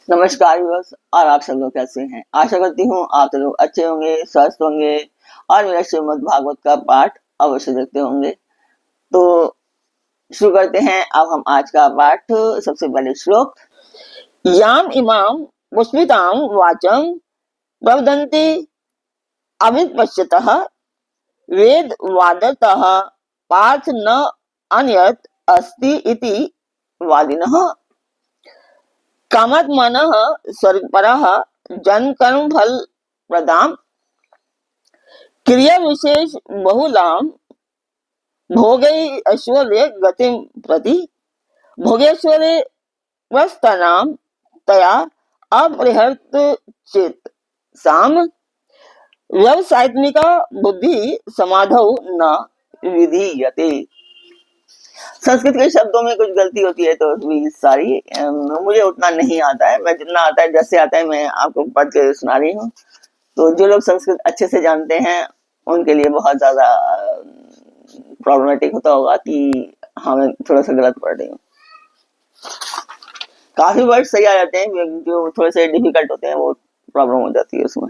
नमस्कार व्यूअर्स। और आप सब लोग कैसे हैं? आशा करती हूँ आप सब लोग अच्छे होंगे, स्वस्थ होंगे और मेरा श्रीमद् भागवत का पाठ अवश्य देखते होंगे। तो शुरू करते हैं। अब हम आज का पाठ। सबसे पहले श्लोक। याम इमाम पुष्पितां वाचम प्रवदन्ति अविपश्यतः वेद वादतः पार्थ न अन्यत् अस्ति इति वादिनः कामात्मनः स्वर्गपरः जन्मकर्म फल प्रदां क्रिया विशेष बहुलां भोगैश्वर्य गतिं प्रति भोगेश्वरे प्रस्थानां तया अपरिहर्त चेत साम व्यवसायत्मिका बुद्धि समाधौ न विधीयते। संस्कृत के शब्दों में कुछ गलती होती है तो भी सारी मुझे उतना नहीं आता है। मैं जितना आता है, जैसे आता है, मैं आपको पढ़ के सुना रही हूँ। तो जो लोग संस्कृत अच्छे से जानते हैं उनके लिए बहुत ज्यादा प्रॉब्लमेटिक होता होगा कि हाँ मैं थोड़ा सा गलत पढ़ रही हूँ। काफी वर्ड सही आ जाते हैं, जो थोड़े से डिफिकल्ट होते हैं वो प्रॉब्लम हो जाती है उसमें।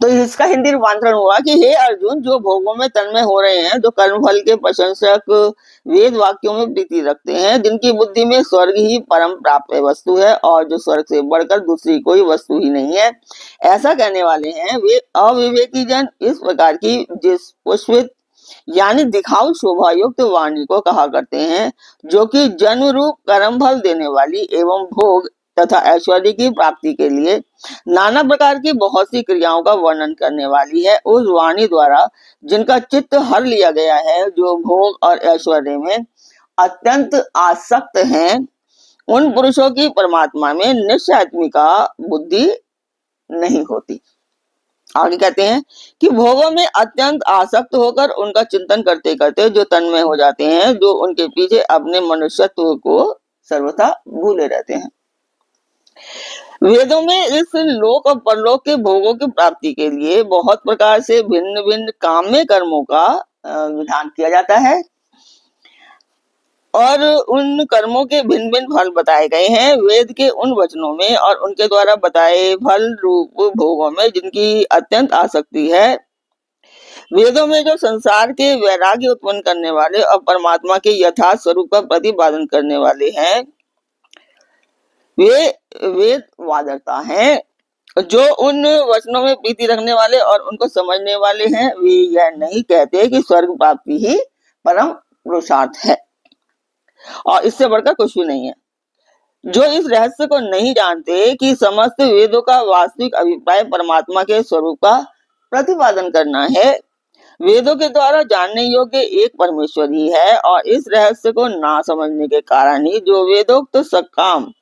तो इसका हिंदी रूपांतरण हुआ कि हे अर्जुन, जो भोगों में तन्मय हो रहे हैं, जो कर्मफल के प्रशंसक वेद वाक्यों में प्रीति रखते हैं, जिनकी बुद्धि में स्वर्ग ही परम प्राप्त वस्तु है और जो स्वर्ग से बढ़कर दूसरी कोई वस्तु ही नहीं है, ऐसा कहने वाले हैं वे अविवेकी जन इस प्रकार की जिस पुष्पित यानी दिखाऊ शोभा युक्त वाणी को कहा करते हैं, जो कि जन्म रूप कर्म फल देने वाली एवं भोग तथा ऐश्वर्य की प्राप्ति के लिए नाना प्रकार की बहुत सी क्रियाओं का वर्णन करने वाली है। उस वाणी द्वारा जिनका चित्त हर लिया गया है, जो भोग और ऐश्वर्य में अत्यंत आसक्त हैं, उन पुरुषों की परमात्मा में निश्चयात्मिका बुद्धि नहीं होती। आगे कहते हैं कि भोगों में अत्यंत आसक्त होकर उनका चिंतन करते करते जो तन्मय हो जाते हैं, जो उनके पीछे अपने मनुष्यत्व को सर्वथा भूले रहते हैं। वेदों में इस लोक और परलोक के भोगों की प्राप्ति के लिए बहुत प्रकार से भिन्न भिन्न काम्य कर्मों का विधान किया जाता है और उन कर्मों के भिन्न भिन्न फल बताए गए हैं वेद के उन वचनों में और उनके द्वारा बताए फल रूप भोगों में जिनकी अत्यंत आसक्ति है। वेदों में जो संसार के वैराग्य उत्पन्न करने वाले और परमात्मा के यथार्थ स्वरूप का प्रतिपादन करने वाले हैं, वे वेद वादरता हैं। जो उन वचनों में प्रीति रखने वाले और उनको समझने वाले हैं, वे यह नहीं कहते कि स्वर्ग प्राप्ति ही परम पुरुषार्थ है और इससे बढ़कर कुछ भी नहीं है। जो इस रहस्य को नहीं जानते कि समस्त वेदों का वास्तविक अभिप्राय परमात्मा के स्वरूप का प्रतिपादन करना है, वेदों के द्वारा जानने योग्य एक परमेश्वर ही है, और इस रहस्य को ना समझने के कारण ही जो वेदोक्त सकाम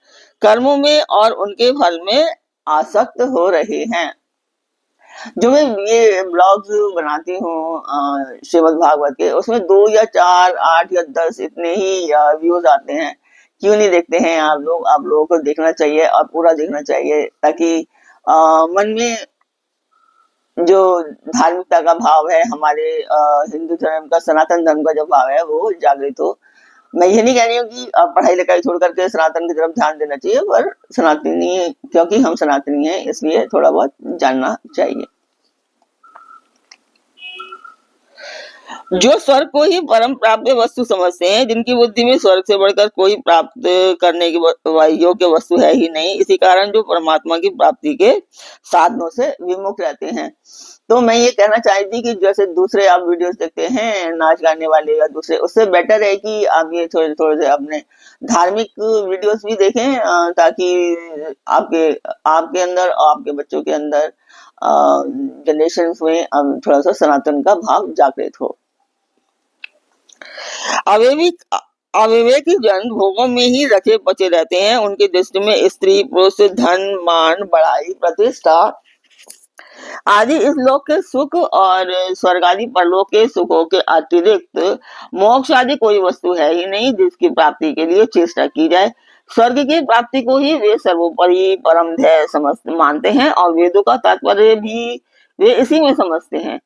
कर्मों में और उनके फल में आसक्त हो रहे हैं। जो मैं ये ब्लॉग्स बनाती हूँ श्रीमद् भागवत के, उसमें 2 या 4, 8 या 10 इतने ही व्यूज आते हैं। क्यों नहीं देखते हैं आप लोग? आप लोगों को देखना चाहिए और पूरा देखना चाहिए, ताकि मन में जो धार्मिकता का भाव है, हमारे हिंदू धर्म का, सनातन धर्म का जो भाव है वो जागृत हो। मैं ये नहीं कह रही हूँ कि पढ़ाई लिखाई छोड़ करके सनातन की तरफ ध्यान देना चाहिए, पर सनातनी, क्योंकि हम सनातनी हैं इसलिए थोड़ा बहुत जानना चाहिए। जो स्वर्ग को ही परम प्राप्त वस्तु समझते हैं, जिनकी बुद्धि में स्वर्ग से बढ़कर कोई प्राप्त करने की योग्य वस्तु है ही नहीं, इसी कारण जो परमात्मा की प्राप्ति के साधनों से विमुख रहते हैं। तो मैं ये कहना चाहती कि जैसे दूसरे आप वीडियोस देखते हैं नाच गाने वाले या दूसरे, उससे बेटर है कि आप ये थोड़े थोड़े से अपने धार्मिक वीडियोस भी देखें, ताकि आपके अंदर और आपके बच्चों के अंदर जनरेशन में थोड़ा सा सनातन का भाव जागृत हो। अविवेकी जन भोगों में ही रचे पचे रहते हैं। उनकी दृष्टि में स्त्री पुरुष, धन मान, बड़ाई, प्रतिष्ठा आदि इस लोक के सुख और स्वर्ग आदि परलोक के सुखों के अतिरिक्त मोक्ष आदि कोई वस्तु है ही नहीं जिसकी प्राप्ति के लिए चेष्टा की जाए। स्वर्ग की प्राप्ति को ही वे सर्वोपरि परम ध्येय मानते हैं और वेदों का तात्पर्य भी वे इसी में समझते हैं।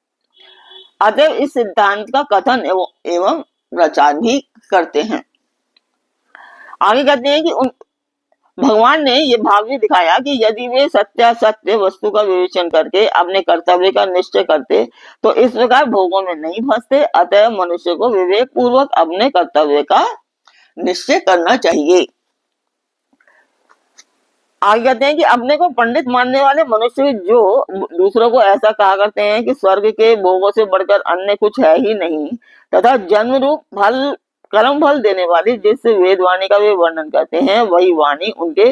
अतः इस सिद्धांत का कथन एवं प्रचार भी करते हैं। आगे कहते हैं कि भगवान ने ये भाव भी दिखाया कि यदि वे सत्य वस्तु का विवेचन करके अपने कर्तव्य का निश्चय करते तो इस प्रकार भोगों में नहीं फंसते। अतः मनुष्य को विवेक पूर्वक अपने कर्तव्य का निश्चय करना चाहिए। आगे कहते हैं कि अपने को पंडित मानने वाले मनुष्य जो दूसरों को ऐसा कहा करते हैं कि स्वर्ग के भोगों से बढ़कर अन्य कुछ है ही नहीं तथा जन्म रूप फल कर्म फल देने वाली जिस वेद वाणी का वे वर्णन करते हैं वही वाणी उनके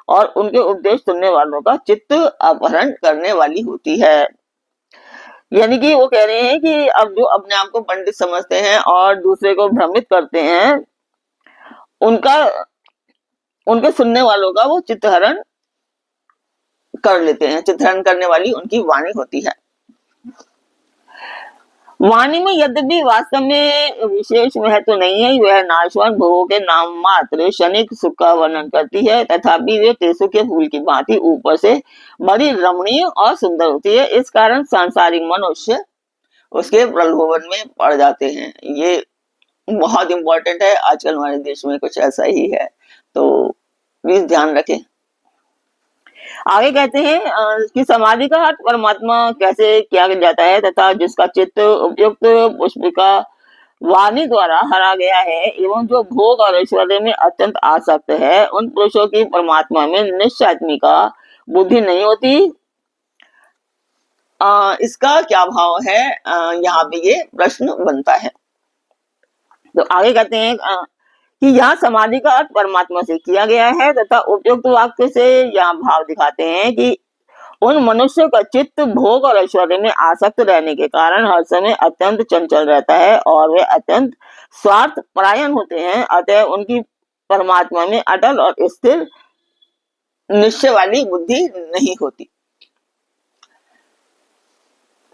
और उनके उपदेश सुनने वालों का चित्त अपहरण करने वाली होती है। यानी कि वो कह रहे हैं कि अब जो अपने आप को पंडित समझते हैं और दूसरे को भ्रमित करते हैं उनका उनके सुनने वालों का वो चित्तहरण कर लेते हैं। चित्तहरण करने वाली उनकी वाणी होती है। वाणी में यद्यपि वास्तव में विशेष महत्व नहीं है, वह नाशवान भोगों के नाम मात्र क्षणिक सुख का वर्णन करती है, तथापि वे टेसु के फूल की भांति ऊपर से बड़ी रमणीय और सुंदर होती है। इस कारण सांसारिक मनुष्य उसके प्रलोभन में पड़ जाते हैं। ये बहुत इंपॉर्टेंट है। आजकल हमारे देश में कुछ ऐसा ही है, तो प्लीज ध्यान रखें। आगे कहते हैं कि समाधि का अर्थ परमात्मा कैसे किया जाता है तथा जिसका चित्त उपयुक्त पुष्पिका वाणी द्वारा हरा गया है एवं जो भोग और ऐश्वर्य में अत्यंत आसक्त है उन पुरुषों की परमात्मा में निश्चयात्मिका बुद्धि नहीं होती। इसका क्या भाव है, यहाँ पे ये प्रश्न बनता है। तो आगे कहते हैं कि यहाँ समाधि का अर्थ परमात्मा से किया गया है तथा उपयुक्त वाक्य से यहाँ भाव दिखाते हैं कि उन मनुष्यों का चित्त भोग और ऐश्वर्य में आसक्त रहने के कारण हर समय अत्यंत चंचल रहता है और वे अत्यंत स्वार्थ परायण होते हैं। अतः उनकी परमात्मा में अटल और स्थिर निश्चय वाली बुद्धि नहीं होती।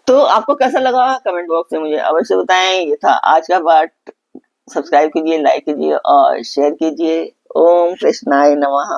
तो आपको कैसा लगा कमेंट बॉक्स में मुझे अवश्य बताएं। ये था आज का पार्ट। सब्सक्राइब कीजिए, लाइक कीजिए और शेयर कीजिए। ओम कृष्णाय नमः।